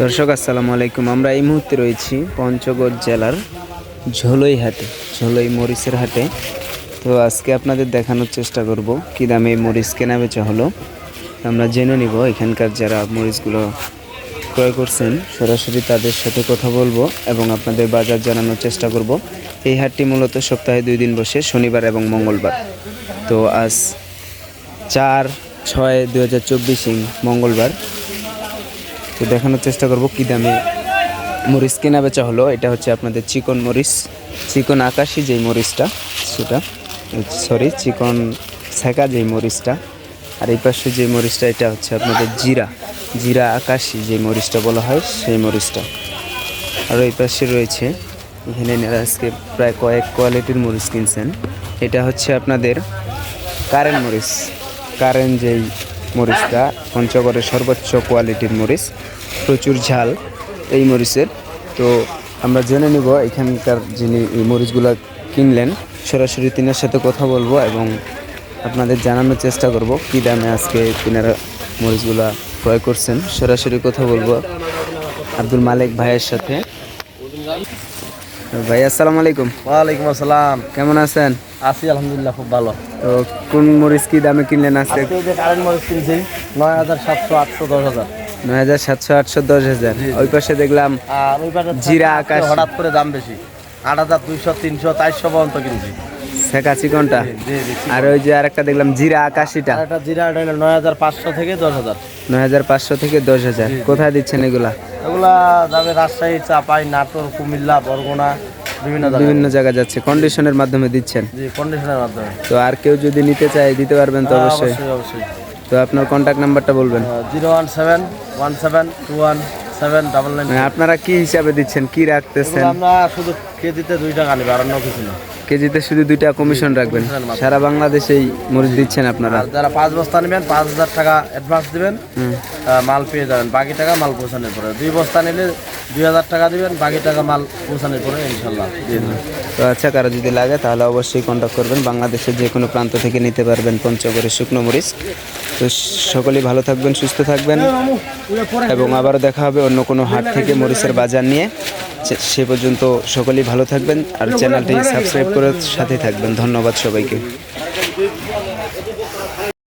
দর্শক আসসালামু আলাইকুম। আমরা এই মুহূর্তে রয়েছি পঞ্চগড় জেলার ঝোলই মরিচের হাটে। তো আজকে আপনাদের দেখানোর চেষ্টা করব কী দামে এই মরিচ কেনা বেচা হলো। আমরা জেনে নিব এখানকার যারা মরিচগুলো ক্রয় করছেন, সরাসরি তাদের সাথে কথা বলবো এবং আপনাদের বাজার জানানোর চেষ্টা করব। এই হাটটি মূলত সপ্তাহে 2 দিন বসে, শনিবার এবং মঙ্গলবার। তো আজ 4/6/2024 মঙ্গলবার। তো দেখানোর চেষ্টা করব কী দামে মরিচ কেনা বেচা হলো। এটা হচ্ছে আপনাদের চিকন মরিচ, চিকন আকাশি যেই মরিচটা, সেটা চিকন ছেঁকা যেই মরিচটা। আর এই পাশে যে মরিচটা, এটা হচ্ছে আপনাদের জিরা আকাশি যে মরিচটা বলা হয়, সেই মরিচটা। আর এই পাশে রয়েছে, এখানে এনারা আজকে প্রায় কয়েক কোয়ালিটির মরিচ কিনছেন। এটা হচ্ছে আপনাদের কারেন্ট যেই মরিচটা, পঞ্চগড়ের সর্বোচ্চ কোয়ালিটির মরিচ, প্রচুর ঝাল এই মরিচের। তো আমরা জেনে নিব এখানকার যিনি এই মরিচগুলো কিনলেন, সরাসরি তিনার সাথে কথা বলবো এবং আপনাদের জানানোর চেষ্টা করব কী দামে আজকে তিনারা মরিচগুলা ক্রয় করছেন। সরাসরি কথা বলবো আব্দুল মালিক ভাইয়ের সাথে। ভাই আসসালামু আলাইকুম। ওয়ালাইকুম আসসালাম। কেমন আছেন? আছি আলহামদুলিল্লাহ, খুব ভালো। তো কোন মরিচ কী দামে কিনলেন আজকে? যে কারেন্ট মরিচ কিনছি 9,700, 800, 10,000। 9,700, 800, 10,000। ওই পাশে দেখলাম আর ওই পাশে জিরা আকাশি। হঠাৎ করে দাম বেশি, 8,200, 300, 400 পর্যন্ত কিনছি। ছেঁকা চিকনটা। আর ওই যে আরেকটা দেখলাম জিরা আকাশিটা, একটা জিরা 9,500 থেকে 10,000। 9,500 থেকে 10,000। কোথায় দিচ্ছেন এগুলা? এগুলা যাবে রাজশাহী, চাপাই, নাটোর, কুমিল্লা, বরগুনা, বিভিন্ন জায়গায় যাচ্ছে। কন্ডিশনের মাধ্যমে দিচ্ছেন? জি, কন্ডিশনের মাধ্যমে। তো আর কেউ যদি নিতে চায় দিতে পারবেন তো? অবশ্যই অবশ্যই। তো আপনার কন্ট্যাক্ট নাম্বারটা বলবেন। 017172799। মানে আপনারা কি হিসাবে দিচ্ছেন, কি রাখতেছেন? আমরা শুধু কেজিতে 2 টাকা নিব, আর অন্য কিছু না। কেজিতে শুধু 2 টাকা কমিশন রাখবেন? সারা বাংলাদেশেই মরিচ দিচ্ছেন আপনারা? যারা 5 বস্তা নেবেন 5,000 টাকা অ্যাডভান্স দিবেন, মাল পেয়ে যাবেন। বাকি টাকা মাল পৌঁছানোর পরে। 2 বস্তা নিলে 2,000 টাকা দিবেন, বাকি টাকা মাল পৌঁছানোর পরে ইনশাল্লাহ দিয়ে দেবেন। তো আচ্ছা, কারো যদি লাগে তাহলে অবশ্যই কন্ট্যাক্ট করবেন। বাংলাদেশের যে কোনো প্রান্ত থেকে নিতে পারবেন পঞ্চগড়ের শুকনো মরিচ। তো সকলেই ভালো থাকবেন, সুস্থ থাকবেন এবং আবারও দেখা হবে অন্য কোনো হাট থেকে মরিচের বাজার নিয়ে। সে পর্যন্ত সকলেই ভালো থাকবেন আর চ্যানেলটি সাবস্ক্রাইব করে সাথে থাকবেন। ধন্যবাদ সবাইকে।